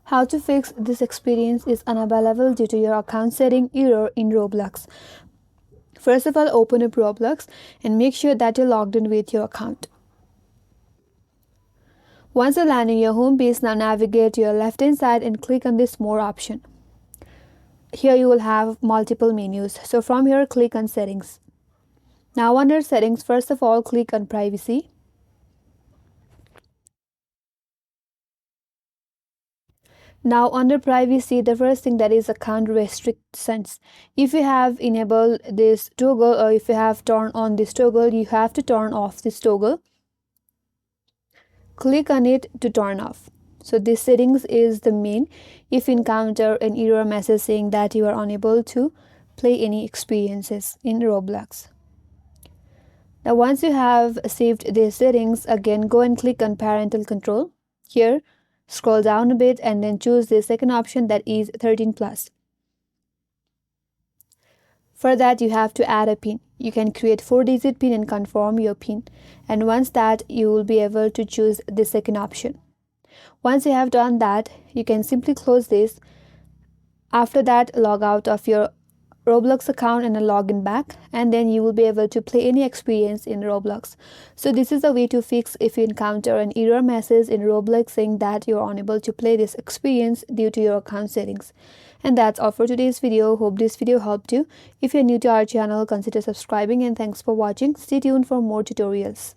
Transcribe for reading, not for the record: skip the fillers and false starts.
How to fix this experience is unavailable due to your account setting error in Roblox. First of all, open up Roblox and make sure that you're logged in with your account. Once you land in your home page, now navigate to your left hand side and click on this More option. Here you will have multiple menus. So from here, click on Settings. Now under Settings, first of all, click on Privacy. Now under privacy, the first thing that is account restrictions. If you have enabled this toggle or if you have turned on this toggle, you have to turn off this toggle. Click on it to turn off. So this settings is the main. If you encounter an error message saying that you are unable to play any experiences in Roblox. Now once you have saved these settings, again go and click on parental control. Here scroll down a bit and then choose the second option, that is 13 plus. For that you have to add a PIN. You can create 4-digit PIN and confirm your PIN. And once that, you will be able to choose the second option. Once you have done that, you can simply close this. After that, log out of your Roblox account and log in back, and then you will be able to play any experience in Roblox. So this is the way to fix if you encounter an error message in Roblox saying that you are unable to play this experience due to your account settings. And that's all for today's video. Hope this video helped you. If you're new to our channel, consider subscribing, and thanks for watching. Stay tuned for more tutorials.